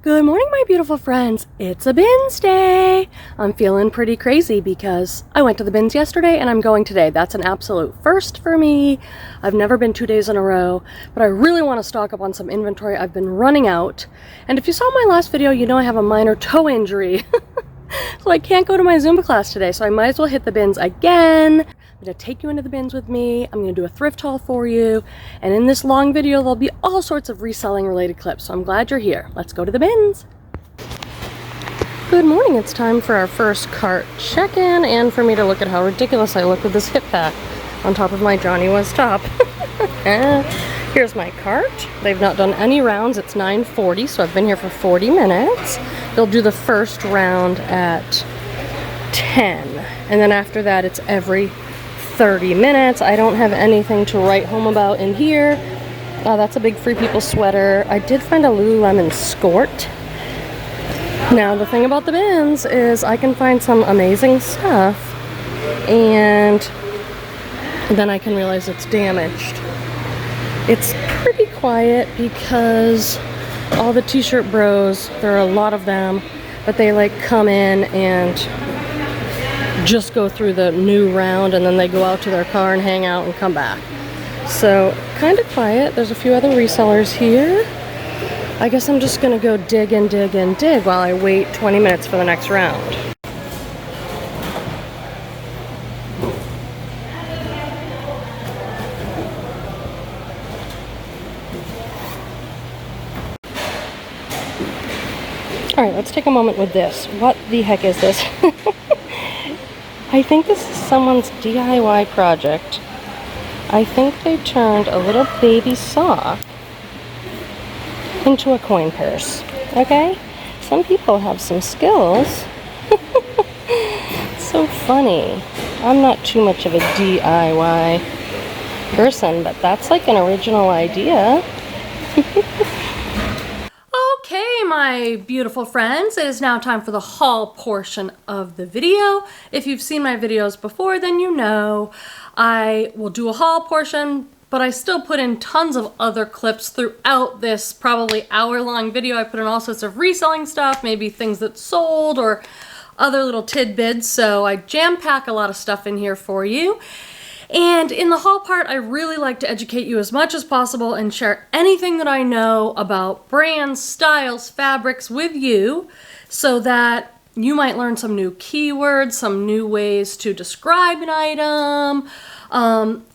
Good morning, my beautiful friends. It's a bins day. I'm feeling pretty crazy because I went to the bins yesterday and I'm going today. That's an absolute first for me. I've never been 2 days in a row, but I really want to stock up on some inventory. I've been running out. And if you saw my last video, you know I have a minor toe injury. So I can't go to my Zumba class today, so I might as well hit the bins again. I'm going to take you into the bins with me. I'm going to do a thrift haul for you. And in this long video, there'll be all sorts of reselling related clips. So I'm glad you're here. Let's go to the bins. Good morning. It's time for our first cart check-in and for me to look at how ridiculous I look with this hip pack on top of my Johnny Was top. Here's my cart. They've not done any rounds. It's 9:40, so I've been here for 40 minutes. They'll do the first round at 10. And then after that, it's every 30 minutes. I don't have anything to write home about in here. That's a big Free People sweater. I did find a Lululemon skirt. Now, the thing about the bins is I can find some amazing stuff and then I can realize it's damaged. It's pretty quiet because all the t-shirt bros, there are a lot of them, but they like come in and just go through the new round and then they go out to their car and hang out and come back. So kind of quiet. There's a few other resellers here. I guess I'm just gonna go dig and dig and dig while I wait 20 minutes for the next round. All right, let's take a moment with this. What the heck is this? I think this is someone's DIY project. I think they turned a little baby sock into a coin purse, okay? Some people have some skills. So funny. I'm not too much of a DIY person, but that's like an original idea. Okay, my beautiful friends, it is now time for the haul portion of the video. If you've seen my videos before, then you know I will do a haul portion, but I still put in tons of other clips throughout this probably hour-long video. I put in all sorts of reselling stuff, maybe things that sold or other little tidbits, so I jam-pack a lot of stuff in here for you. And in the haul part, I really like to educate you as much as possible and share anything that I know about brands, styles, fabrics with you so that you might learn some new keywords, some new ways to describe an item,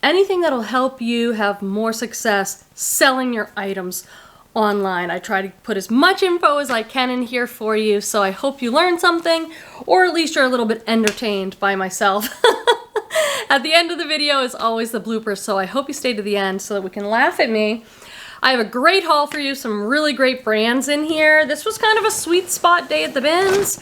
anything that'll help you have more success selling your items online. I try to put as much info as I can in here for you, so I hope you learn something, or at least you're a little bit entertained by myself. At the end of the video is always the bloopers, so I hope you stay to the end so that we can laugh at me. I have a great haul for you, some really great brands in here. This was kind of a sweet spot day at the bins.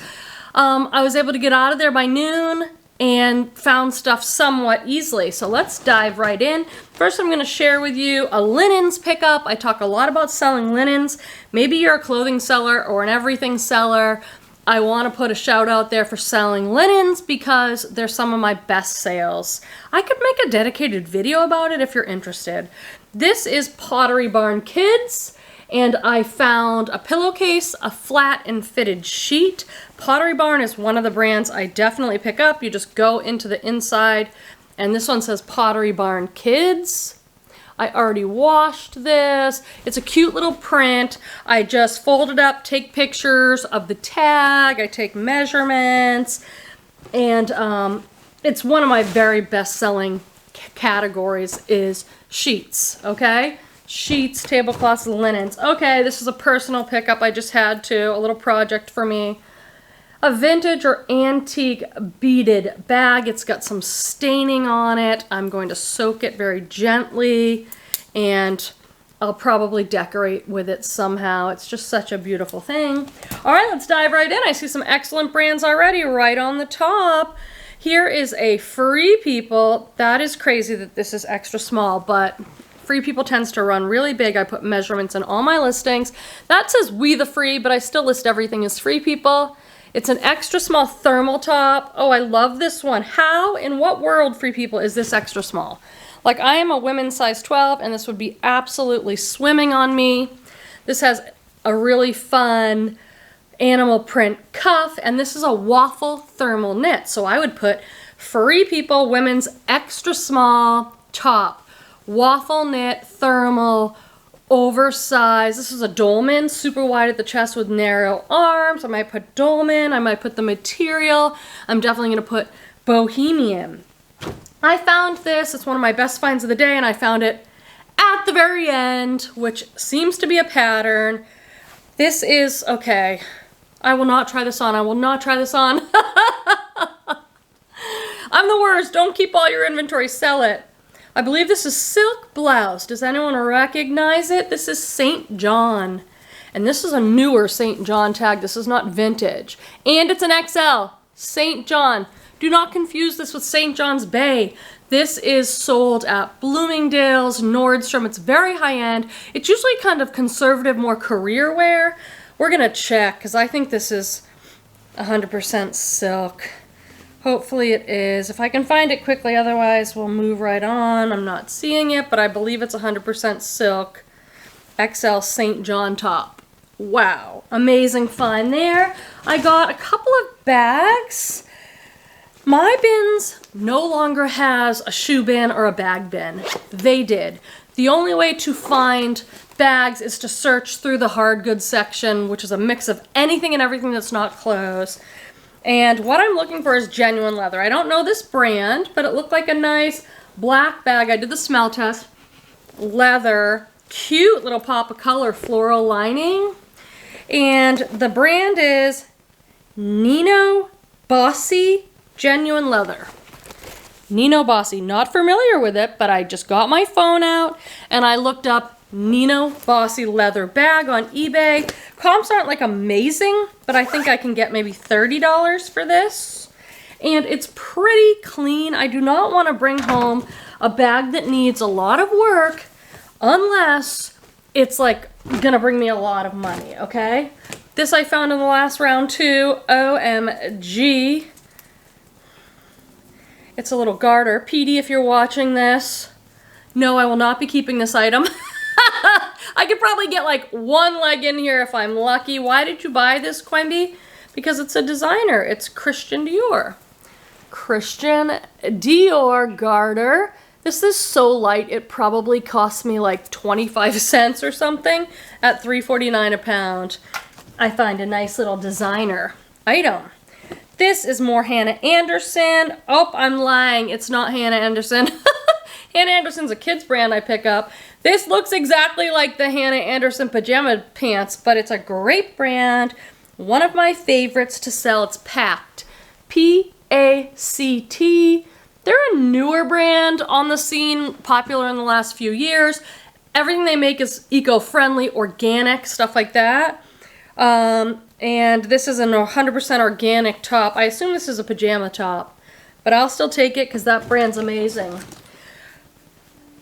I was able to get out of there by noon and found stuff somewhat easily. So let's dive right in. First, I'm going to share with you a linens pickup. I talk a lot about selling linens. Maybe you're a clothing seller or an everything seller. I want to put a shout out there for selling linens because they're some of my best sales. I could make a dedicated video about it if you're interested. This is Pottery Barn Kids, and I found a pillowcase, a flat and fitted sheet. Pottery Barn is one of the brands I definitely pick up. You just go into the inside, and this one says Pottery Barn Kids. I already washed this. It's a cute little print. I just fold it up, take pictures of the tag, I take measurements, and it's one of my very best-selling categories is sheets, okay? Sheets, tablecloths, linens. Okay, this is a personal pickup I just had to, a little project for me. A vintage or antique beaded bag. It's got some staining on it. I'm going to soak it very gently and I'll probably decorate with it somehow. It's just such a beautiful thing. All right, let's dive right in. I see some excellent brands already right on the top. Here is a Free People. That is crazy that this is extra small, but Free People tends to run really big. I put measurements in all my listings. That says We the Free, but I still list everything as Free People. It's an extra small thermal top. Oh, I love this one. How, in what world, Free People, is this extra small? Like, I am a women's size 12, and this would be absolutely swimming on me. This has a really fun animal print cuff, and this is a waffle thermal knit. So I would put Free People women's extra small top, waffle knit, thermal, oversized. This is a dolman, super wide at the chest with narrow arms. I might put dolman, I might put the material. I'm definitely gonna put bohemian. I found this, it's one of my best finds of the day, and I found it at the very end, which seems to be a pattern. This is, okay, I will not try this on, I will not try this on. I'm the worst, don't keep all your inventory, sell it. I believe this is silk blouse. Does anyone recognize it? This is St. John. And this is a newer St. John tag. This is not vintage. And it's an XL. St. John. Do not confuse this with St. John's Bay. This is sold at Bloomingdale's, Nordstrom. It's very high end. It's usually kind of conservative, more career wear. We're gonna check because I think this is 100% silk. Hopefully it is. If I can find it quickly, otherwise we'll move right on. I'm not seeing it, but I believe it's 100% silk. XL St. John top. Wow, amazing find there. I got a couple of bags. My bins no longer has a shoe bin or a bag bin. They did. The only way to find bags is to search through the hard goods section, which is a mix of anything and everything that's not clothes. And what I'm looking for is genuine leather. I don't know this brand, but it looked like a nice black bag. I did the smell test. Leather, cute little pop of color, floral lining. And the brand is Nino Bossy Genuine Leather. Nino Bossy, not familiar with it, but I just got my phone out and I looked up Nino Bossy leather bag on eBay. Comps aren't like amazing, but I think I can get maybe $30 for this. And it's pretty clean. I do not want to bring home a bag that needs a lot of work unless it's like gonna bring me a lot of money, okay? This I found in the last round too. OMG. It's a little garter. PD, if you're watching this, no, I will not be keeping this item. I could probably get like one leg in here if I'm lucky. Why did you buy this, Quenby? Because it's a designer. It's Christian Dior. Christian Dior garter. This is so light, it probably cost me like 25 cents or something at $3.49 a pound. I find a nice little designer item. This is more Hannah Anderson. Oh, I'm lying. It's not Hannah Anderson. Hannah Anderson's a kids brand I pick up. This looks exactly like the Hannah Anderson pajama pants, but it's a great brand. One of my favorites to sell. It's Pact. P-A-C-T. They're a newer brand on the scene, popular in the last few years. Everything they make is eco-friendly, organic, stuff like that. And this is an 100% organic top. I assume this is a pajama top, but I'll still take it because that brand's amazing.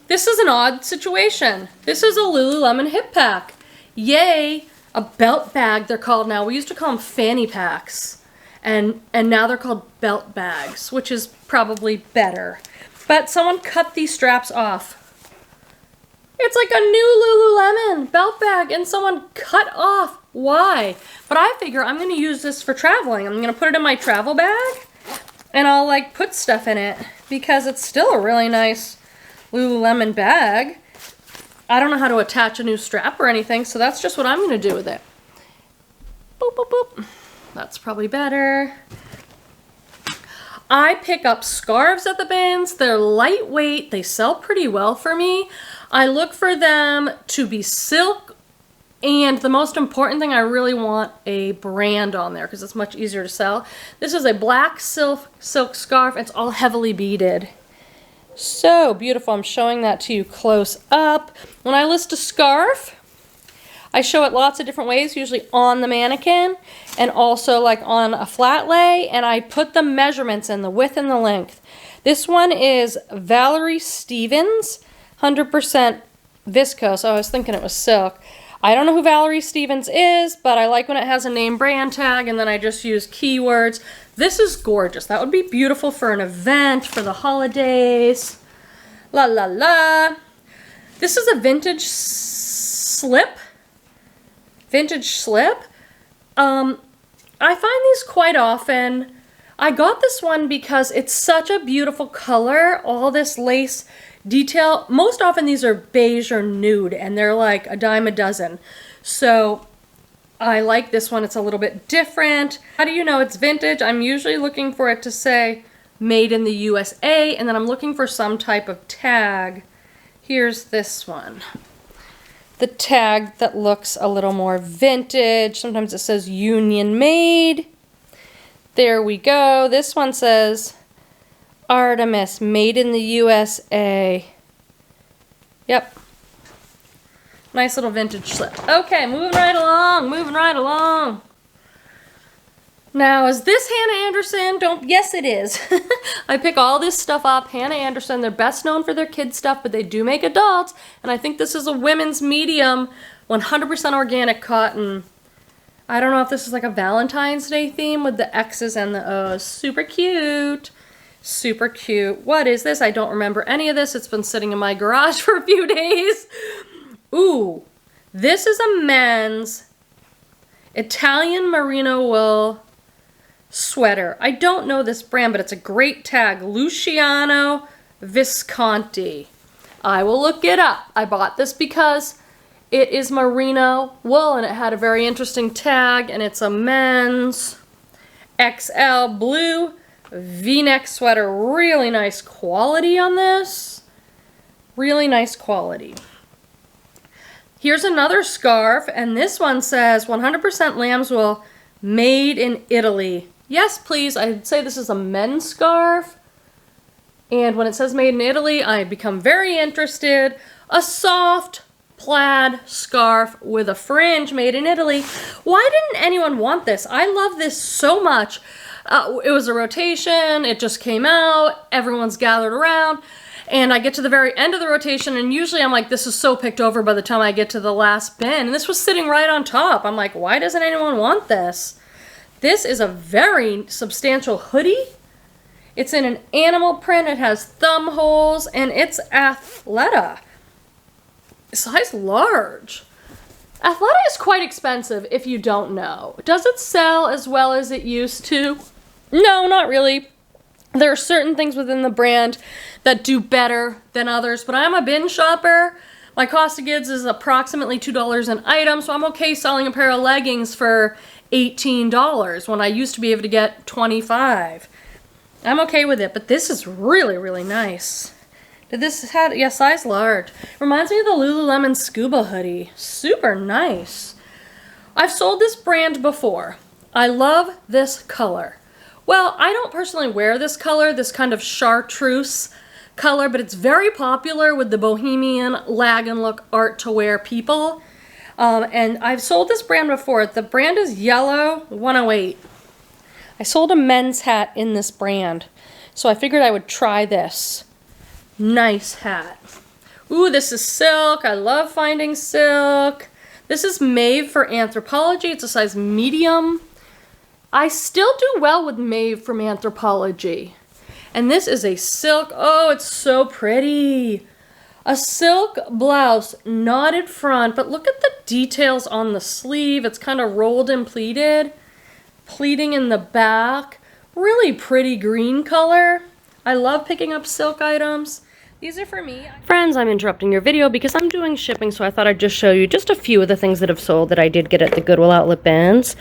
This is an odd situation. This is a Lululemon hip pack. Yay, a belt bag they're called now. We used to call them fanny packs. And now they're called belt bags, which is probably better. But someone cut these straps off. It's like a new Lululemon belt bag and someone cut off. Why? But I figure I'm gonna use this for traveling. I'm gonna put it in my travel bag and I'll like put stuff in it because it's still a really nice Lululemon bag. I don't know how to attach a new strap or anything, so that's just what I'm gonna do with it. Boop, boop, boop. That's probably better. I pick up scarves at the bins. They're lightweight. They sell pretty well for me. I look for them to be silk, and the most important thing, I really want a brand on there because it's much easier to sell. This is a black silk scarf. It's all heavily beaded. So beautiful. I'm showing that to you close up. When I list a scarf, I show it lots of different ways, usually on the mannequin and also like on a flat lay, and I put the measurements in, the width and the length. This one is Valerie Stevens, 100% viscose. Oh, I was thinking it was silk. I don't know who Valerie Stevens is, but I like when it has a name brand tag and then I just use keywords. This is gorgeous. That would be beautiful for an event, for the holidays. La la la. This is a vintage slip. vintage slip. I find these quite often. I got this one because it's such a beautiful color, all this lace detail. Most often these are beige or nude, and they're like a dime a dozen. So I like this one. It's a little bit different. How do you know it's vintage? I'm usually looking for it to say made in the USA, and then I'm looking for some type of tag. Here's this one. The tag that looks a little more vintage. Sometimes it says Union Made. There we go. This one says Artemis, made in the USA. Yep. Nice little vintage slip. Okay, moving right along, moving right along. Now, is this Hannah Anderson? Yes, it is. I pick all this stuff up. Hannah Anderson, they're best known for their kids stuff, but they do make adults. And I think this is a women's medium, 100% organic cotton. I don't know if this is like a Valentine's Day theme with the X's and the O's. Super cute. Super cute. What is this? I don't remember any of this. It's been sitting in my garage for a few days. Ooh, this is a men's Italian merino wool sweater. I don't know this brand, but it's a great tag. Luciano Visconti. I will look it up. I bought this because it is merino wool and it had a very interesting tag, and it's a men's XL blue V-neck sweater. Really nice quality on this. Really nice quality. Here's another scarf, and this one says 100% lamb's wool, made in Italy. Yes, please. I'd say this is a men's scarf. And when it says made in Italy, I become very interested. A soft plaid scarf with a fringe, made in Italy. Why didn't anyone want this? I love this so much. It was a rotation. It just came out. Everyone's gathered around. And I get to the very end of the rotation, and usually I'm like, this is so picked over by the time I get to the last bin. And this was sitting right on top. I'm like, why doesn't anyone want this? This is a very substantial hoodie. It's in an animal print. It has thumb holes, and it's Athleta. Size large. Athleta is quite expensive if you don't know. Does it sell as well as it used to? No, not really. There are certain things within the brand that do better than others, but I'm a bin shopper. My cost of goods is approximately $2 an item, so I'm okay selling a pair of leggings for $18 when I used to be able to get $25. I'm okay with it, but this is really, really nice. Did this have, yeah, size large. Reminds me of the Lululemon Scuba hoodie. Super nice. I've sold this brand before. I love this color. Well, I don't personally wear this color, this kind of chartreuse color, but it's very popular with the bohemian lag and look art to wear people. And I've sold this brand before. The brand is Yellow 108. I sold a men's hat in this brand, so I figured I would try this. Nice hat. Ooh, this is silk. I love finding silk. This is Maeve for Anthropologie. It's a size medium. I still do well with Maeve from Anthropologie. And this is a silk. Oh, it's so pretty. A silk blouse, knotted front, but look at the details on the sleeve. It's kind of rolled and pleated. Pleating in the back. Really pretty green color. I love picking up silk items. These are for me. Friends, I'm interrupting your video because I'm doing shipping, so I thought I'd just show you just a few of the things that have sold that I did get at the Goodwill Outlet Bins.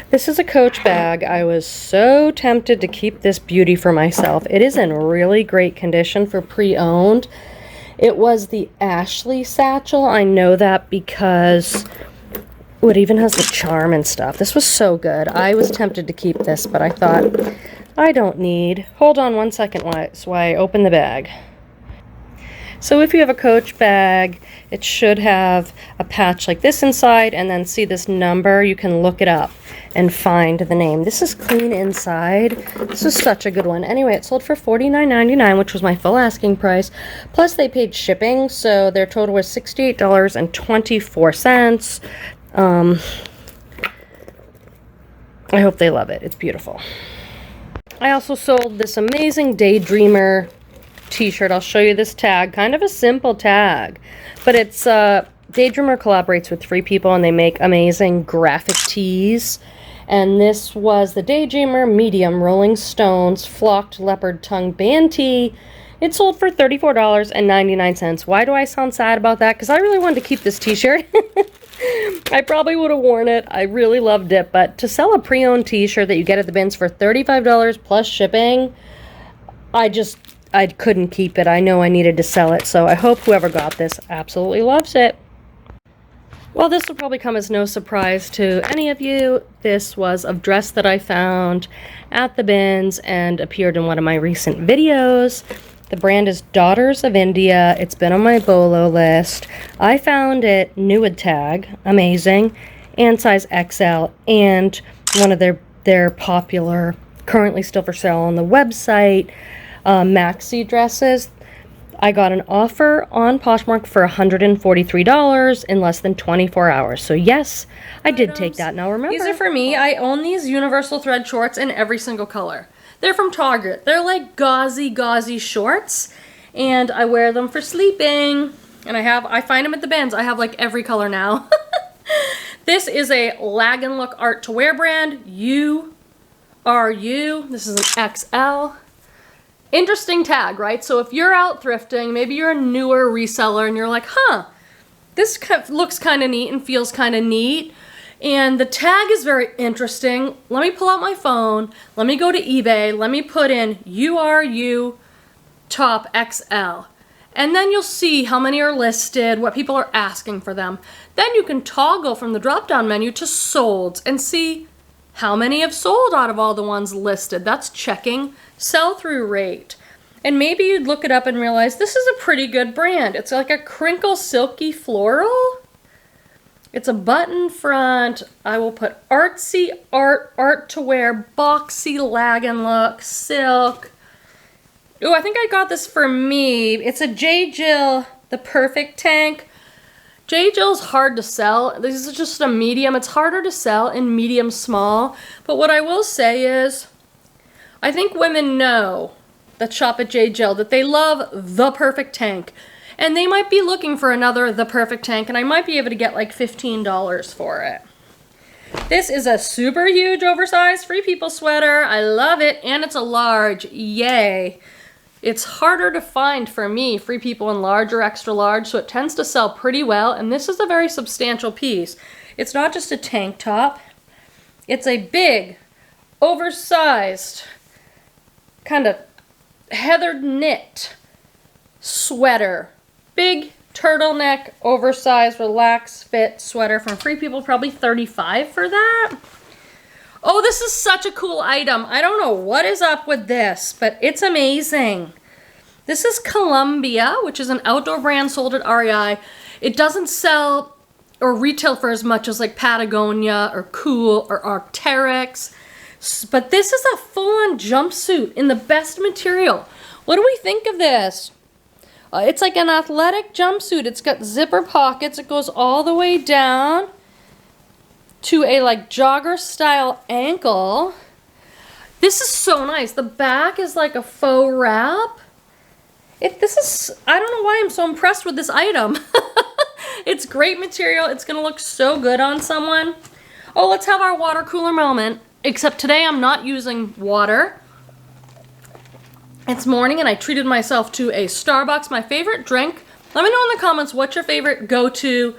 This is a Coach bag. I was so tempted to keep this beauty for myself. It is in really great condition for pre-owned. It was the Ashley satchel. I know that because it even has the charm and stuff. This was so good. I was tempted to keep this, but I thought, I don't need. Hold on one second while I open the bag. So if you have a Coach bag, it should have a patch like this inside, and then see this number. You can look it up and find the name. This is clean inside. This is such a good one. Anyway, it sold for $49.99, which was my full asking price. Plus they paid shipping, so their total was $68.24. I hope they love it. It's beautiful. I also sold this amazing Daydreamer t-shirt. I'll show you this tag. Kind of a simple tag, but it's Daydreamer collaborates with Free People and they make amazing graphic tees. And this was the Daydreamer Medium Rolling Stones Flocked Leopard Tongue Band Tee. It sold for $34.99. Why do I sound sad about that? Because I really wanted to keep this t-shirt. I probably would have worn it. I really loved it. But to sell a pre-owned t-shirt that you get at the bins for $35 plus shipping, I couldn't keep it. I know I needed to sell it. So I hope whoever got this absolutely loves it. Well, this will probably come as no surprise to any of you. This was a dress that I found at the bins and appeared in one of my recent videos. The brand is Daughters of India. It's been on my bolo list. I found it new with tag, amazing, and size XL, and one of their popular, currently still for sale on the website, maxi dresses. I got an offer on Poshmark for $143 in less than 24 hours. So yes, I did take that. Now remember, these are for me. I own these universal thread shorts in every single color. They're from Target. They're like gauzy shorts, and I wear them for sleeping. And I find them at the bins. I have like every color now. This is a Lag and Look Art to Wear brand. URU. This is an XL. Interesting tag, right? So if you're out thrifting, maybe you're a newer reseller and you're like, this looks kind of neat and feels kind of neat. And the tag is very interesting. Let me pull out my phone. Let me go to eBay. Let me put in URU top XL. And then you'll see how many are listed, what people are asking for them. Then you can toggle from the drop-down menu to sold and see how many have sold out of all the ones listed. That's checking sell-through rate. And maybe you'd look it up and realize this is a pretty good brand. It's like a crinkle silky floral. It's a button front. I will put artsy art to wear, boxy Lag and Look, silk. Ooh, I think I got this for me. It's a J. Jill, the perfect tank. J. Jill's hard to sell. This is just a medium. It's harder to sell in medium small. But what I will say is, I think women know that shop at J. Jill that they love the perfect tank. And they might be looking for another the perfect tank, and I might be able to get like $15 for it. This is a super huge oversized Free People sweater. I love it, and it's a large. Yay. It's harder to find for me, Free People in large or extra large, so it tends to sell pretty well, and this is a very substantial piece. It's not just a tank top. It's a big, oversized, kind of heathered knit sweater. Big turtleneck, oversized, relaxed fit sweater from Free People, probably $35 for that. Oh, this is such a cool item. I don't know what is up with this, but it's amazing. This is Columbia, which is an outdoor brand sold at REI. It doesn't sell or retail for as much as like Patagonia or Cool or Arc'teryx, but this is a full-on jumpsuit in the best material. What do we think of this? It's like an athletic jumpsuit. It's got zipper pockets. It goes all the way down to a like jogger style ankle. This is so nice. The back is like a faux wrap. I don't know why I'm so impressed with this item. It's great material. It's gonna look so good on someone. Oh, let's have our water cooler moment. Except today I'm not using water. It's morning and I treated myself to a Starbucks, my favorite drink. Let me know in the comments what's your favorite go-to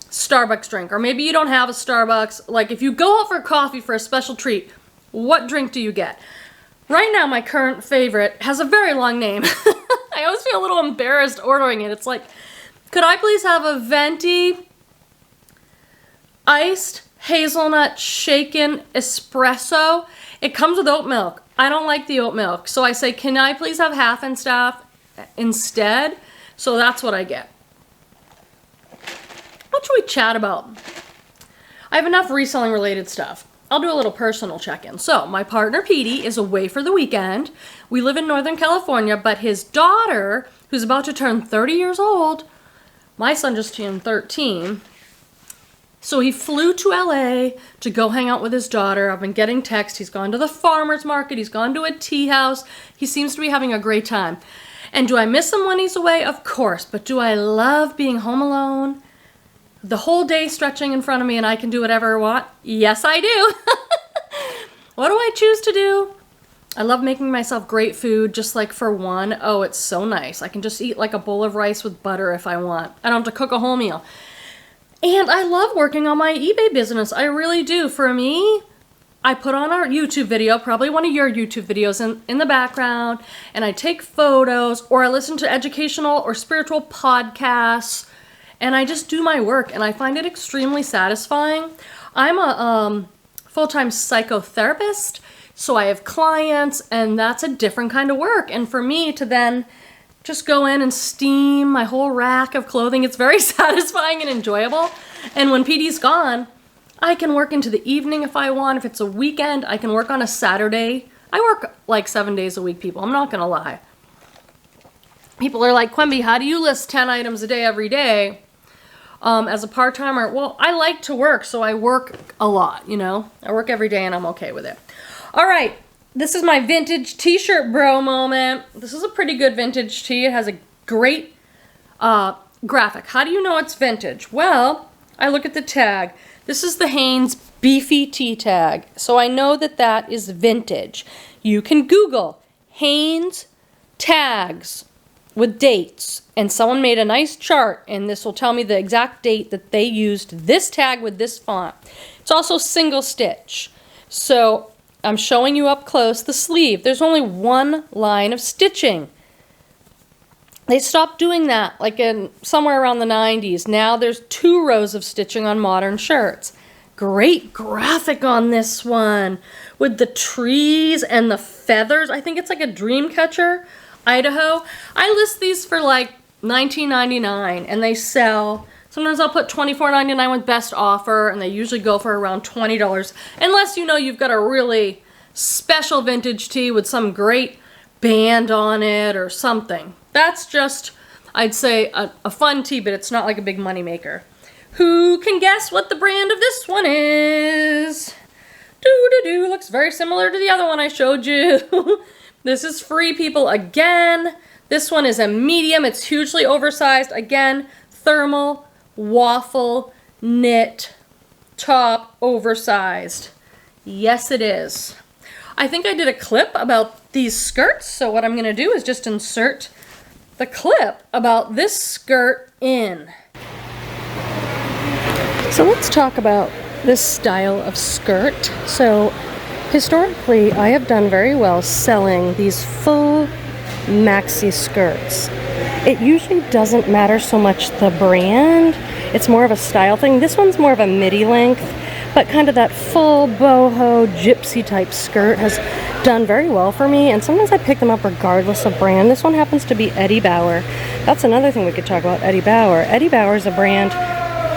Starbucks drink, or maybe you don't have a Starbucks. Like if you go out for coffee for a special treat, what drink do you get? Right now my current favorite has a very long name. I always feel a little embarrassed ordering it. It's like, could I please have a venti iced hazelnut shaken espresso? It comes with oat milk. I don't like the oat milk, so I say, can I please have half and staff instead? So that's what I get. What should we chat about? I have enough reselling related stuff. I'll do a little personal check-in. So my partner Petey is away for the weekend. We live in Northern California, but his daughter, who's about to turn 30 years old, my son just turned 13. So he flew to LA to go hang out with his daughter. I've been getting texts. He's gone to the farmer's market. He's gone to a tea house. He seems to be having a great time. And do I miss him when he's away? Of course. But do I love being home alone the whole day stretching in front of me and I can do whatever I want? Yes, I do. What do I choose to do? I love making myself great food, just like for one. Oh, it's so nice. I can just eat like a bowl of rice with butter if I want. I don't have to cook a whole meal. And I love working on my eBay business. I really do. For me, I put on our YouTube video, probably one of your YouTube videos in the background, and I take photos, or I listen to educational or spiritual podcasts, and I just do my work, and I find it extremely satisfying. I'm a full-time psychotherapist, so I have clients, and that's a different kind of work. And for me to then just go in and steam my whole rack of clothing, it's very satisfying and enjoyable. And when PD's gone, I can work into the evening if I want. If it's a weekend, I can work on a Saturday. I work like 7 days a week, people. I'm not gonna lie. People are like, Quenby, how do you list 10 items a day every day as a part-timer? Well, I like to work, so I work a lot, you know? I work every day and I'm okay with it. All right, this is my vintage t-shirt bro moment. This is a pretty good vintage tee. It has a great graphic. How do you know it's vintage? Well, I look at the tag. This is the Hanes Beefy Tee tag, so I know that that is vintage. You can Google Hanes tags with dates, and someone made a nice chart, and this will tell me the exact date that they used this tag with this font. It's also single stitch, so I'm showing you up close the sleeve. There's only one line of stitching. They stopped doing that like in somewhere around the 90s. Now there's 2 rows of stitching on modern shirts. Great graphic on this one with the trees and the feathers. I think it's like a dream catcher, Idaho. I list these for like $19.99 and they sell. Sometimes I'll put $24.99 with best offer, and they usually go for around $20. Unless you know you've got a really special vintage tee with some great band on it or something. That's just, I'd say, a fun tee, but it's not like a big money maker. Who can guess what the brand of this one is? Doo-doo-doo, looks very similar to the other one I showed you. This is Free People again. This one is a medium. It's hugely oversized. Again, thermal, waffle, knit, top, oversized. Yes, it is. I think I did a clip about these skirts, so what I'm going to do is just insert the clip about this skirt in. So let's talk about this style of skirt. So historically, I have done very well selling these full maxi skirts. It usually doesn't matter so much the brand, it's more of a style thing. This one's more of a midi length, but kind of that full boho gypsy type skirt has done very well for me, and sometimes I pick them up regardless of brand. This one happens to be Eddie Bauer. That's another thing we could talk about, Eddie Bauer. Eddie Bauer is a brand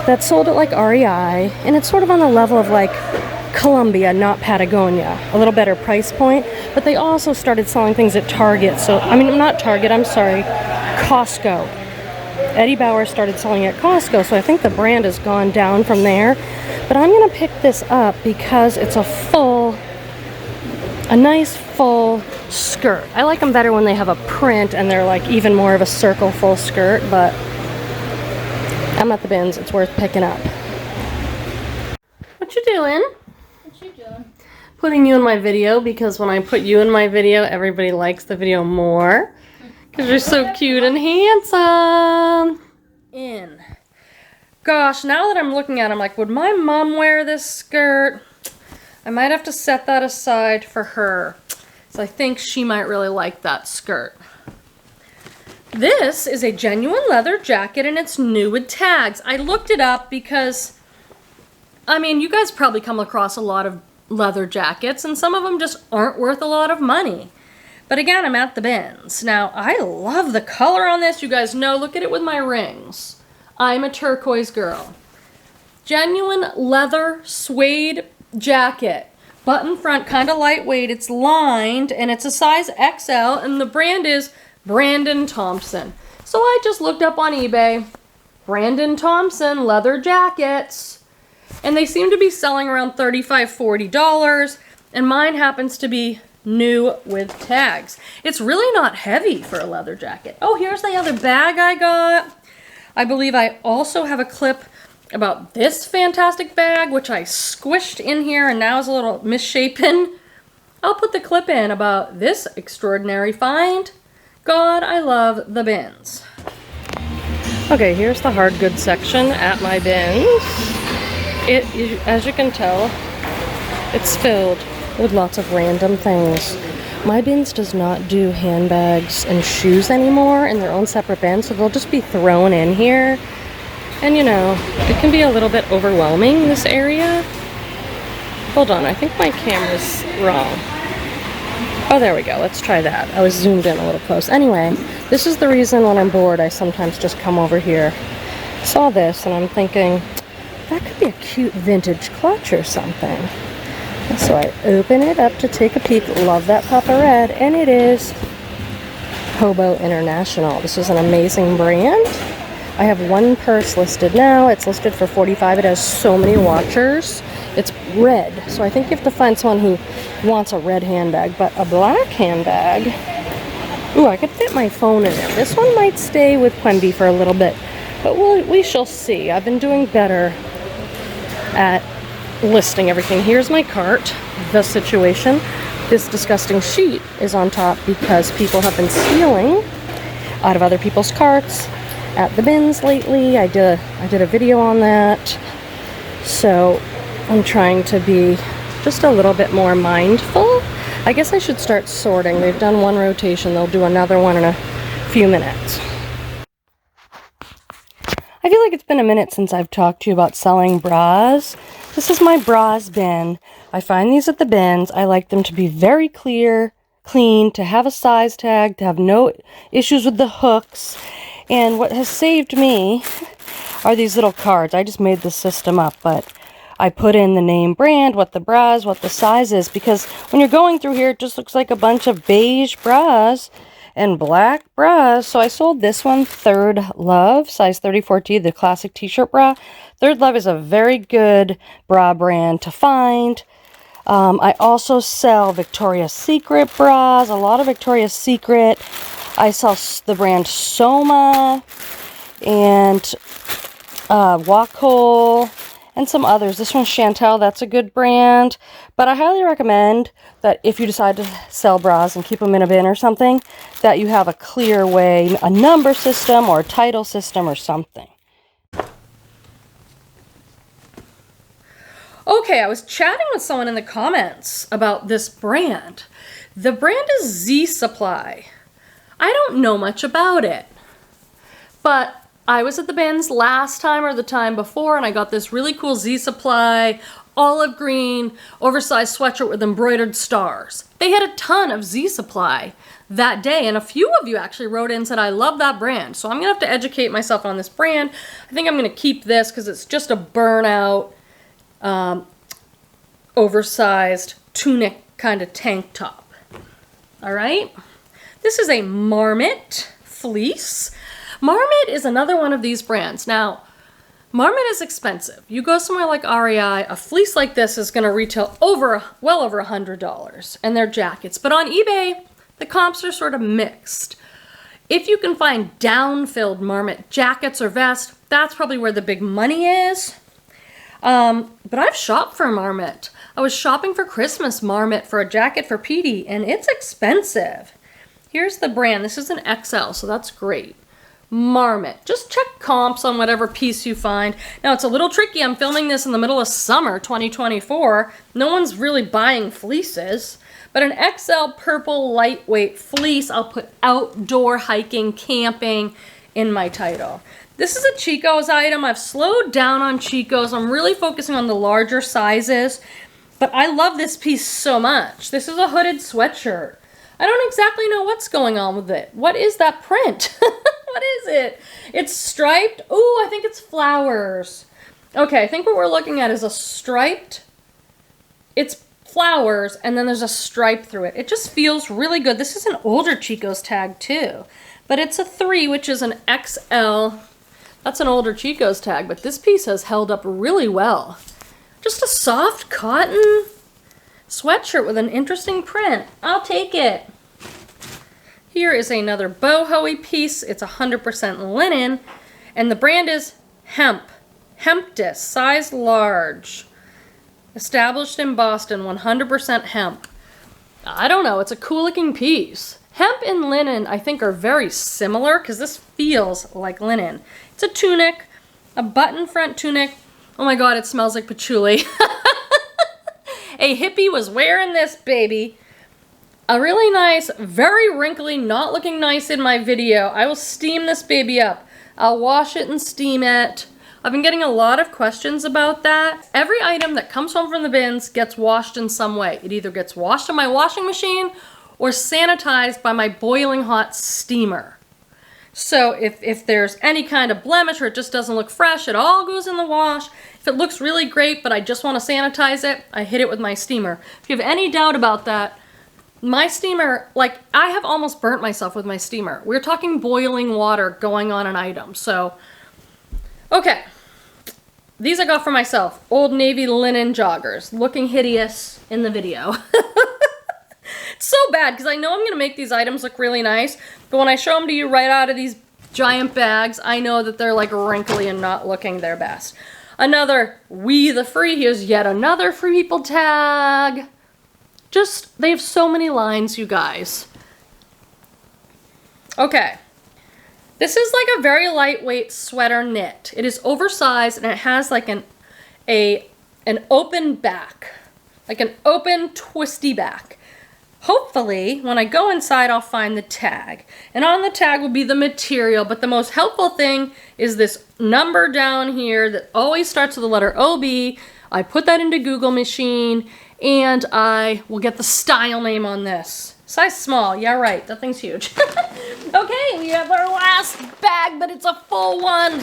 that's sold at like REI, and it's sort of on the level of like Columbia, not Patagonia. A little better price point, but they also started selling things at Target. So, I mean, not Target, I'm sorry, Costco. Eddie Bauer started selling at Costco, so I think the brand has gone down from there. But I'm gonna pick this up because it's a nice full skirt. I like them better when they have a print and they're like even more of a circle full skirt, but I'm at the bins, it's worth picking up. What you doing? What you doing? Putting you in my video, because when I put you in my video, everybody likes the video more. Because you're so cute and handsome. Gosh, now that I'm looking at it, I'm like, would my mom wear this skirt? I might have to set that aside for her. So I think she might really like that skirt. This is a genuine leather jacket and it's new with tags. I looked it up because, I mean, you guys probably come across a lot of leather jackets and some of them just aren't worth a lot of money. But again, I'm at the bins. Now, I love the color on this. You guys know, look at it with my rings. I'm a turquoise girl. Genuine leather suede jacket. Button front, kind of lightweight. It's lined and it's a size XL and the brand is Brandon Thompson. So I just looked up on eBay, Brandon Thompson leather jackets. And they seem to be selling around $35, $40. And mine happens to be new with tags. It's really not heavy for a leather jacket. Oh, here's the other bag I got. I believe I also have a clip about this fantastic bag, which I squished in here and now is a little misshapen. I'll put the clip in about this extraordinary find. God, I love the bins. Okay, here's the hard goods section at my bins. As you can tell, it's filled with lots of random things. My bins does not do handbags and shoes anymore in their own separate bins, so they'll just be thrown in here. And you know, it can be a little bit overwhelming, this area. Hold on, I think my camera's wrong. Oh, there we go. Let's try that. I was zoomed in a little close. Anyway, this is the reason when I'm bored, I sometimes just come over here. Saw this and I'm thinking, that could be a cute vintage clutch or something. And so I open it up to take a peek. Love that puffer red. And it is Hobo International. This is an amazing brand. I have one purse listed now. It's listed for $45. It has so many watchers. It's red, so I think you have to find someone who wants a red handbag, but a black handbag, ooh, I could fit my phone in there. This one might stay with Quenby for a little bit, but we shall see. I've been doing better at listing everything. Here's my cart, the situation. This disgusting sheet is on top because people have been stealing out of other people's carts at the bins lately. I did a video on that, so I'm trying to be just a little bit more mindful. I guess I should start sorting. They've done one rotation. They'll do another one in a few minutes. I feel like it's been a minute since I've talked to you about selling bras. This is my bras bin. I find these at the bins. I like them to be very clear, clean, to have a size tag, to have no issues with the hooks. And what has saved me are these little cards. I just made the system up, but I put in the name, brand, what the bras, what the size is, because when you're going through here, it just looks like a bunch of beige bras and black bras. So I sold this one, Third Love, size 34T, the classic t-shirt bra. Third Love is a very good bra brand to find. I also sell Victoria's Secret bras, a lot of Victoria's Secret. I sell the brand Soma and Wacol, and some others. This one's Chantel, that's a good brand. But I highly recommend that if you decide to sell bras and keep them in a bin or something, that you have a clear way, a number system or a title system or something. Okay, I was chatting with someone in the comments about this brand. The brand is Z Supply. I don't know much about it, but I was at the bins last time or the time before, and I got this really cool Z Supply olive green oversized sweatshirt with embroidered stars. They had a ton of Z Supply that day, and a few of you actually wrote in and said, I love that brand. So I'm gonna have to educate myself on this brand. I think I'm gonna keep this because it's just a burnout, oversized tunic kind of tank top. All right, this is a Marmot fleece. Marmot is another one of these brands. Now, Marmot is expensive. You go somewhere like REI, a fleece like this is going to retail well over $100, and they're jackets. But on eBay, the comps are sort of mixed. If you can find down-filled Marmot jackets or vests, that's probably where the big money is. But I've shopped for Marmot. I was shopping for Christmas Marmot for a jacket for Petey, and it's expensive. Here's the brand. This is an XL, so that's great. Marmot. Just check comps on whatever piece you find. Now, it's a little tricky. I'm filming this in the middle of summer 2024. No one's really buying fleeces, but an XL purple lightweight fleece. I'll put outdoor hiking, camping in my title. This is a Chico's item. I've slowed down on Chico's. I'm really focusing on the larger sizes, but I love this piece so much. This is a hooded sweatshirt. I don't exactly know what's going on with it. What is that print? What is it? It's striped. Ooh, I think it's flowers. Okay, I think what we're looking at is a striped, it's flowers, and then there's a stripe through it. It just feels really good. This is an older Chico's tag too, but it's a 3, which is an XL. That's an older Chico's tag, but this piece has held up really well. Just a soft cotton sweatshirt with an interesting print. I'll take it. Here is another boho piece. It's 100% linen, and the brand is Hemp Hemptis, size large. Established in Boston, 100% hemp. I don't know, it's a cool looking piece. Hemp and linen, I think, are very similar because this feels like linen. It's a tunic, a button front tunic. Oh my God, it smells like patchouli. A hippie was wearing this baby. A really nice, very wrinkly, not looking nice in my video. I will steam this baby up. I'll wash it and steam it. I've been getting a lot of questions about that. Every item that comes home from the bins gets washed in some way. It either gets washed in my washing machine or sanitized by my boiling hot steamer. So if there's any kind of blemish or it just doesn't look fresh, it all goes in the wash. If it looks really great but I just want to sanitize it, I hit it with my steamer. If you have any doubt about that, my steamer, like, I have almost burnt myself with my steamer. We're talking boiling water going on an item. So, okay. These I got for myself. Old Navy linen joggers. Looking hideous in the video. It's so bad because I know I'm going to make these items look really nice. But when I show them to you right out of these giant bags, I know that they're like wrinkly and not looking their best. Another We the Free. Here's yet another Free People tag. Just, they have so many lines, you guys. Okay. This is like a very lightweight sweater knit. It is oversized and it has like an open back. Like an open, twisty back. Hopefully, when I go inside, I'll find the tag. And on the tag will be the material, but the most helpful thing is this number down here that always starts with the letter OB. I put that into Google machine, and I will get the style name on this. Size small, yeah right, that thing's huge. Okay, we have our last bag, but it's a full one.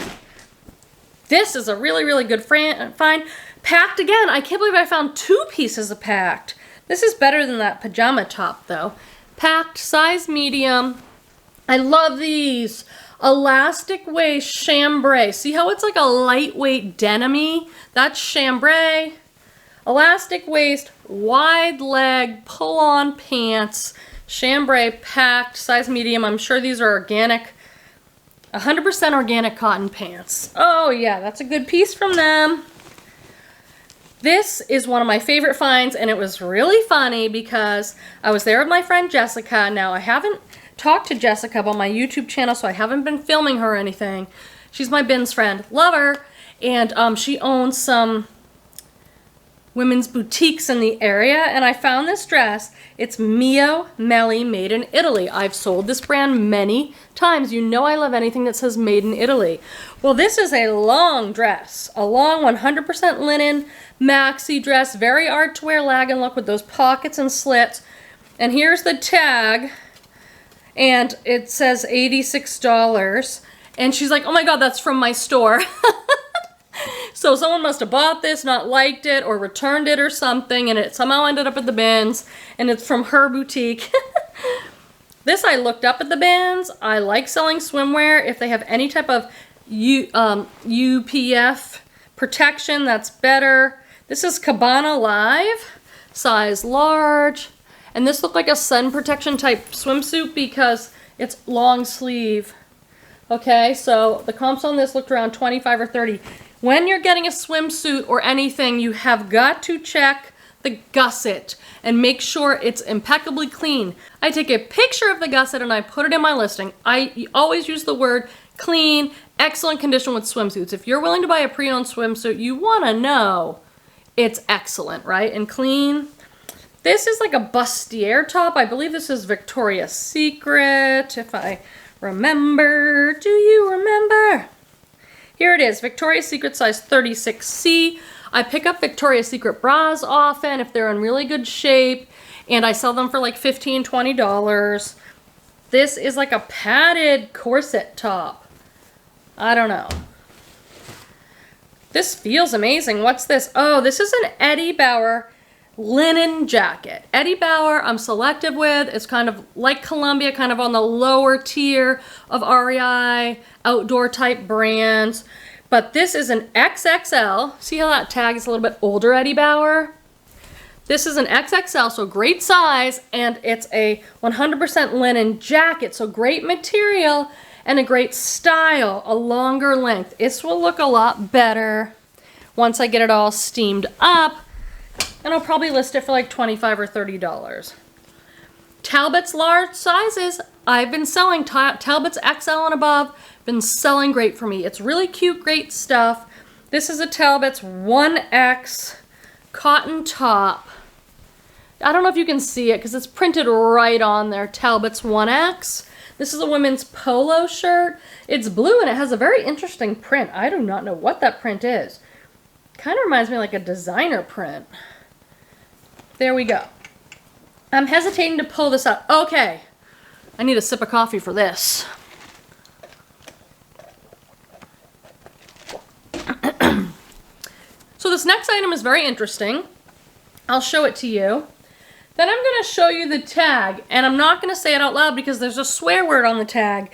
This is a really, really good find. Packed again, I can't believe I found 2 pieces of packed. This is better than that pajama top though. Packed, size medium. I love these. Elastic waist chambray. See how it's like a lightweight denim-y? That's chambray. Elastic waist, wide leg, pull-on pants, chambray, packed, size medium. I'm sure these are organic, 100% organic cotton pants. Oh yeah, that's a good piece from them. This is one of my favorite finds, and it was really funny because I was there with my friend Jessica. Now, I haven't talked to Jessica about my YouTube channel, so I haven't been filming her or anything. She's my bins friend. Love her. And she owns some women's boutiques in the area, and I found this dress. It's Mio Melli, made in Italy. I've sold this brand many times. You know I love anything that says made in Italy. Well, this is a long dress, a long 100% linen maxi dress, very art to wear legging look with those pockets and slits. And here's the tag, and it says $86. And she's like, oh my God, that's from my store. So someone must have bought this, not liked it, or returned it or something, and it somehow ended up at the bins, and it's from her boutique. This I looked up at the bins. I like selling swimwear. If they have any type of UPF protection, that's better. This is Cabana Live, size large, and this looked like a sun protection type swimsuit because it's long sleeve. Okay, so the comps on this looked around 25 or 30. When you're getting a swimsuit or anything, you have got to check the gusset and make sure it's impeccably clean. I take a picture of the gusset and I put it in my listing. I always use the word clean, excellent condition with swimsuits. If you're willing to buy a pre-owned swimsuit, you want to know it's excellent, right? And clean. This is like a bustier top. I believe this is Victoria's Secret, if I remember. Do you remember? Here it is, Victoria's Secret size 36C. I pick up Victoria's Secret bras often if they're in really good shape, and I sell them for like $15, $20. This is like a padded corset top. I don't know. This feels amazing. What's this? Oh, this is an Eddie Bauer linen jacket. Eddie Bauer, I'm selective with. It's kind of like Columbia, kind of on the lower tier of REI, outdoor type brands. But this is an XXL. See how that tag is a little bit older, Eddie Bauer? This is an XXL, so great size, and it's a 100% linen jacket, so great material. and a great style, a longer length. This will look a lot better once I get it all steamed up, and I'll probably list it for like $25 or $30. Talbot's large sizes, I've been selling Talbot's XL and above, been selling great for me. It's really cute, great stuff. This is a Talbot's 1X cotton top. I don't know if you can see it because it's printed right on there, Talbot's 1X. This is a women's polo shirt. It's blue and it has a very interesting print. I do not know what that print is. Kind of reminds me like a designer print. There we go. I'm hesitating to pull this out. Okay, I need a sip of coffee for this. So this next item is very interesting. I'll show it to you. Then I'm going to show you the tag, and I'm not going to say it out loud because there's a swear word on the tag,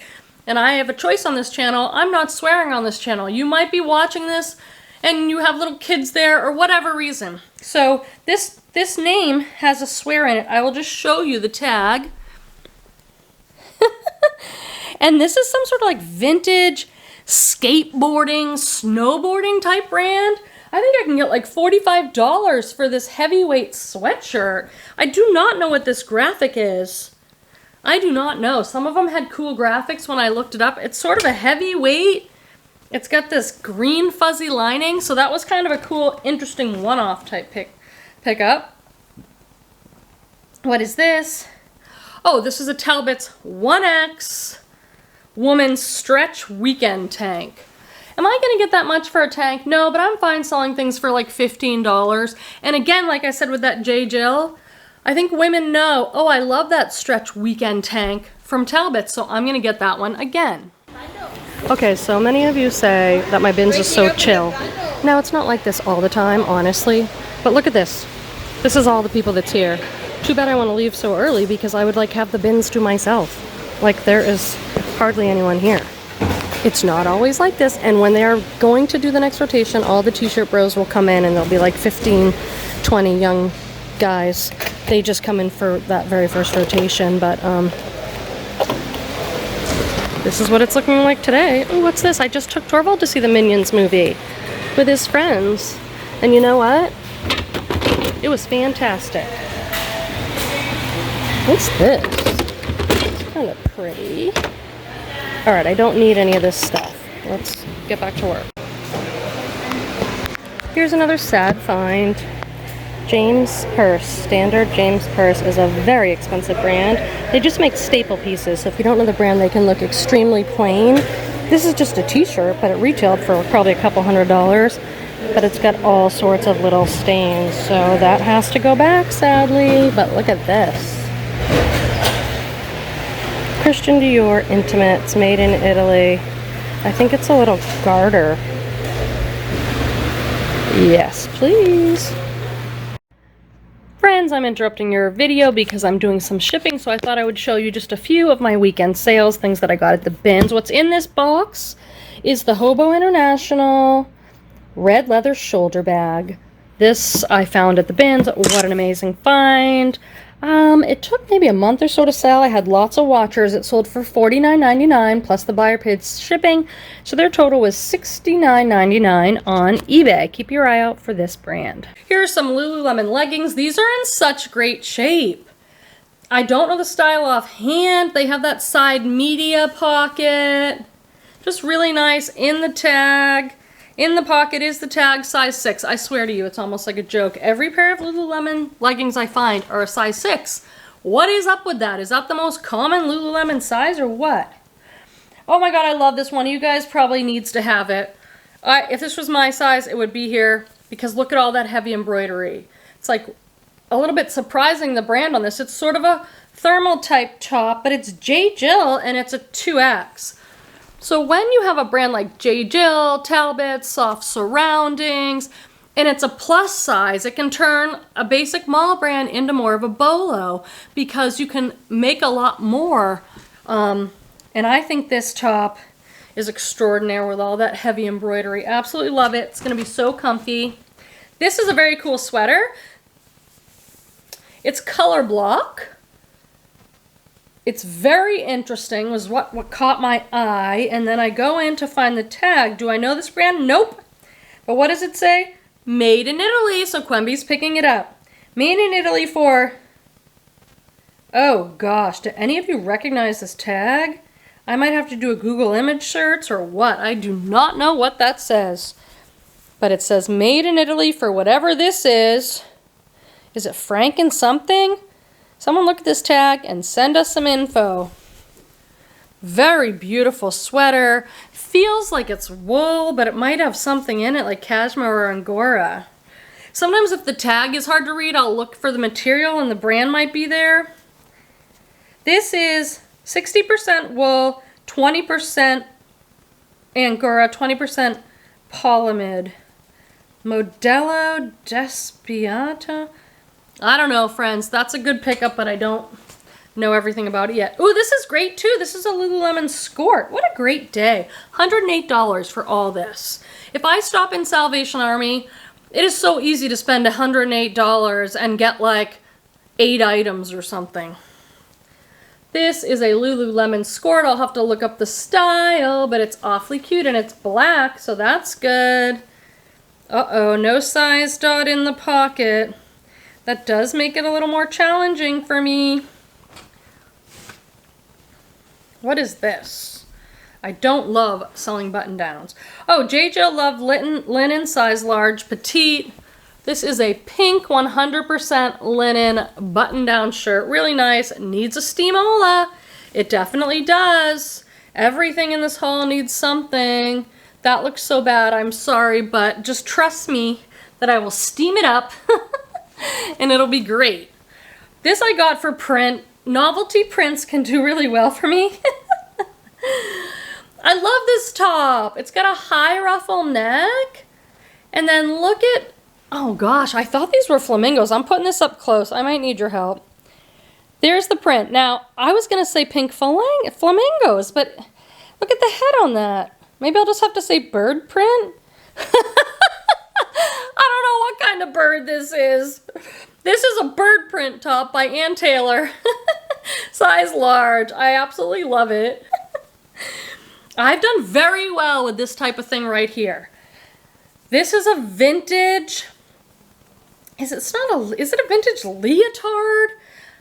and I have a choice on this channel. I'm not swearing on this channel. You might be watching this and you have little kids there or whatever reason. So this name has a swear in it. I will just show you the tag. And this is some sort of like vintage skateboarding, snowboarding type brand. I think I can get like $45 for this heavyweight sweatshirt. I do not know what this graphic is. I do not know. Some of them had cool graphics when I looked it up. It's sort of a heavyweight. It's got this green fuzzy lining, so that was kind of a cool, interesting one-off type pickup. What is this? Oh, this is a Talbot's 1X woman's stretch weekend tank. Am I going to get that much for a tank? No, but I'm fine selling things for like $15. And again, like I said with that J. Jill, I think women know, oh, I love that stretch weekend tank from Talbot, so I'm going to get that one again. Okay, so many of you say that my bins are so chill. Now, it's not like this all the time, honestly. But look at this. This is all the people that's here. Too bad I want to leave so early because I would like have the bins to myself. Like there is hardly anyone here. It's not always like this, and when they're going to do the next rotation, all the t-shirt bros will come in and there'll be like 15, 20 young guys. They just come in for that very first rotation, but this is what it's looking like today. Oh, what's this? I just took Torvald to see the Minions movie with his friends, and you know what? It was fantastic. What's this? It's kind of pretty. Alright, I don't need any of this stuff. Let's get back to work. Here's another sad find. James Purse. Standard James Purse is a very expensive brand. They just make staple pieces, so if you don't know the brand, they can look extremely plain. This is just a t-shirt, but it retailed for probably a couple $100. But it's got all sorts of little stains, so that has to go back, sadly. But look at this. Christian Dior Intimates, made in Italy. I think it's a little garter. Yes, please. Friends, I'm interrupting your video because I'm doing some shipping, so I thought I would show you just a few of my weekend sales, things that I got at the bins. What's in this box is the Hobo International red leather shoulder bag. This I found at the bins. What an amazing find. It took maybe a month or so to sell. I had lots of watchers. It sold for $49.99 plus the buyer paid shipping. So their total was $69.99 on eBay. Keep your eye out for this brand. Here are some Lululemon leggings. These are in such great shape. I don't know the style offhand. They have that side media pocket. Just really nice. In the tag. In the pocket is the tag, size 6. I swear to you, it's almost like a joke. Every pair of Lululemon leggings I find are a size 6. What is up with that? Is that the most common Lululemon size or what? Oh my god, I love this one. You guys probably needs to have it. If this was my size, it would be here because look at all that heavy embroidery. It's like a little bit surprising, the brand on this. It's sort of a thermal type top, but it's J. Jill and it's a 2X. So when you have a brand like J. Jill, Talbot, Soft Surroundings, and it's a plus size, it can turn a basic mall brand into more of a bolo because you can make a lot more. And I think this top is extraordinary with all that heavy embroidery. Absolutely love it. It's going to be so comfy. This is a very cool sweater. It's color block. It's very interesting, was what caught my eye, and then I go in to find the tag. Do I know this brand? Nope. But what does it say? Made in Italy, so Quenby's picking it up. Made in Italy for, oh gosh, do any of you recognize this tag? I might have to do a Google image search or what. I do not know what that says. But it says made in Italy for whatever this is. Is it Franken something? Someone look at this tag and send us some info. Very beautiful sweater. Feels like it's wool, but it might have something in it like cashmere or angora. Sometimes if the tag is hard to read, I'll look for the material and the brand might be there. This is 60% wool, 20% angora, 20% polyamide. Modello Despiata. I don't know, friends. That's a good pickup, but I don't know everything about it yet. Oh, this is great too. This is a Lululemon skirt. What a great day. $108 for all this. If I stop in Salvation Army, it is so easy to spend $108 and get like 8 items or something. This is a Lululemon skirt. I'll have to look up the style, but it's awfully cute and it's black, so that's good. Uh-oh, no size dot in the pocket. That does make it a little more challenging for me. What is this? I don't love selling button downs. Oh, JJ Love linen size large petite. This is a pink 100% linen button down shirt. Really nice. It needs a steamola. It definitely does. Everything in this haul needs something. That looks so bad. I'm sorry, but just trust me that I will steam it up and it'll be great. This I got for print. Novelty prints can do really well for me. I love this top. It's got a high ruffle neck. And then look at, oh gosh, I thought these were flamingos. I'm putting this up close. I might need your help. There's the print. Now, I was going to say pink flamingos, but look at the head on that. Maybe I'll just have to say bird print. I don't know what kind of bird this is. This is a bird print top by Ann Taylor. Size large. I absolutely love it. I've done very well with this type of thing right here. This is a vintage, is it a vintage leotard?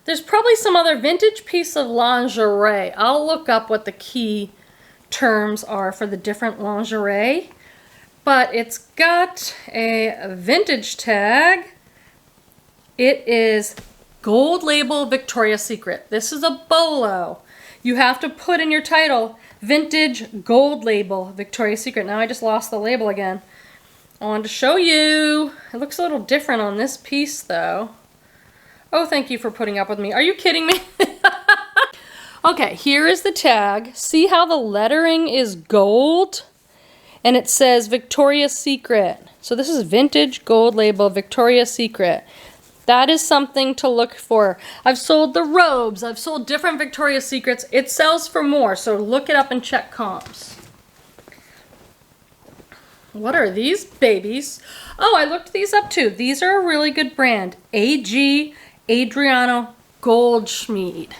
There's probably some other vintage piece of lingerie. I'll look up what the key terms are for the different lingerie. But it's got a vintage tag. It is gold label Victoria's Secret. This is a bolo. You have to put in your title, vintage gold label Victoria's Secret. Now I just lost the label again. I wanted to show you. It looks a little different on this piece though. Oh, thank you for putting up with me. Are you kidding me? Okay, here is the tag. See how the lettering is gold? And it says Victoria's Secret. So this is vintage gold label Victoria's Secret. That is something to look for. I've sold the robes. I've sold different Victoria's Secrets. It sells for more, so look it up and check comps. What are these babies? Oh, I looked these up too. These are a really good brand. AG Adriano Goldschmied.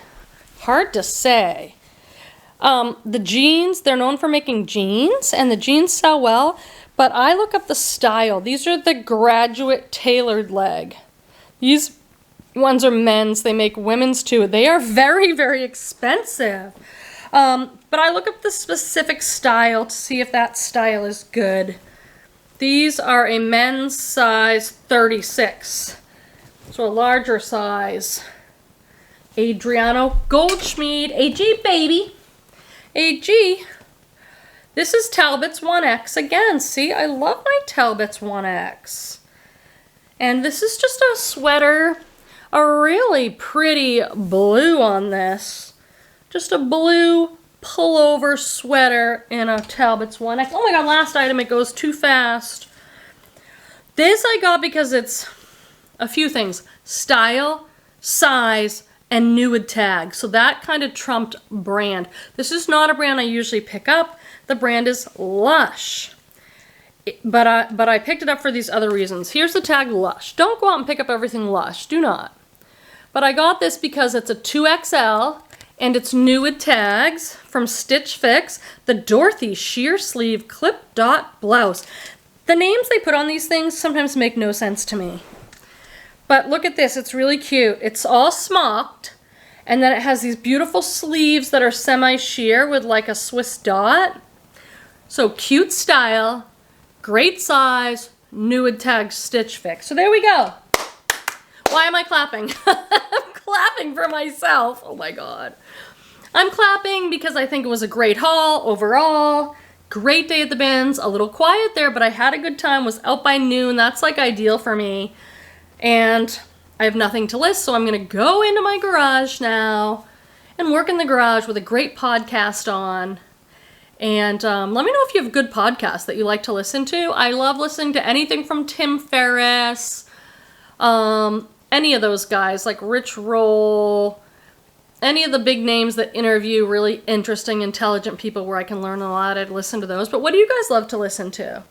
Hard to say. The jeans, they're known for making jeans, and the jeans sell well, but I look up the style. These are the graduate tailored leg. These ones are men's. They make women's too. They are very, very expensive. But I look up the specific style to see if that style is good. These are a men's size 36. So a larger size. Adriano Goldschmied. AG, baby. AG. This is Talbot's 1X again. See, I love my Talbot's 1X. And this is just a sweater. A really pretty blue on this. Just a blue pullover sweater in a Talbot's 1X. Oh my god, last item, it goes too fast. This I got because it's a few things. Style, size, and nude tag. So that kind of trumped brand. This is not a brand I usually pick up. The brand is Lush. But I picked it up for these other reasons. Here's the tag Lush. Don't go out and pick up everything Lush. Do not. But I got this because it's a 2XL And it's new with tags from Stitch Fix, the Dorothy sheer sleeve clip dot blouse. The names they put on these things sometimes make no sense to me. But look at this, it's really cute. It's all smocked, and then it has these beautiful sleeves that are semi-sheer with like a Swiss dot. So cute style, great size, new with tag Stitch Fix. So there we go. Why am I clapping? I'm clapping for myself. Oh my God. I'm clapping because I think it was a great haul overall. Great day at the bins, a little quiet there, but I had a good time, was out by noon. That's like ideal for me. And I have nothing to list, so I'm gonna go into my garage now and work in the garage with a great podcast on. And let me know if you have a good podcast that you like to listen to. I love listening to anything from Tim Ferriss, any of those guys, like Rich Roll, any of the big names that interview really interesting, intelligent people where I can learn a lot. I'd listen to those. But what do you guys love to listen to?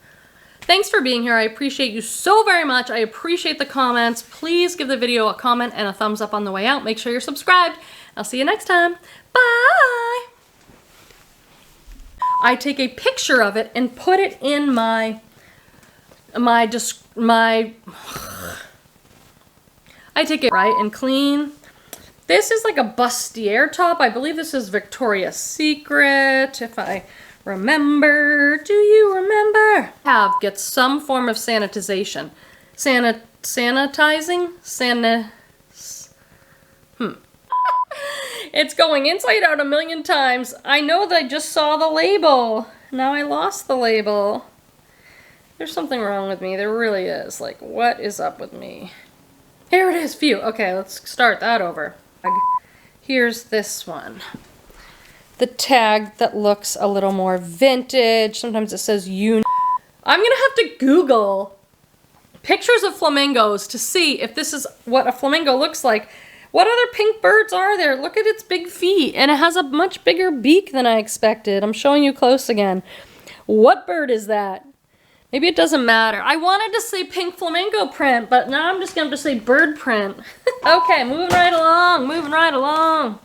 Thanks for being here. I appreciate you so very much. I appreciate the comments. Please give the video a comment and a thumbs up on the way out. Make sure you're subscribed. I'll see you next time. Bye! I take a picture of it and put it in my I take it right and clean. This is like a bustier top. I believe this is Victoria's Secret, if I remember. Do you remember? Get some form of sanitization. Sanitizing? It's going inside out a million times. I know that I just saw the label. Now I lost the label. There's something wrong with me. There really is. Like, what is up with me? Here it is. Phew. Okay, let's start that over. Here's this one. The tag that looks a little more vintage. Sometimes it says I'm gonna have to Google pictures of flamingos to see if this is what a flamingo looks like. What other pink birds are there? Look at its big feet, and it has a much bigger beak than I expected. I'm showing you close again. What bird is that? Maybe it doesn't matter. I wanted to say pink flamingo print, but now I'm just going to say bird print. Okay, moving right along, moving right along.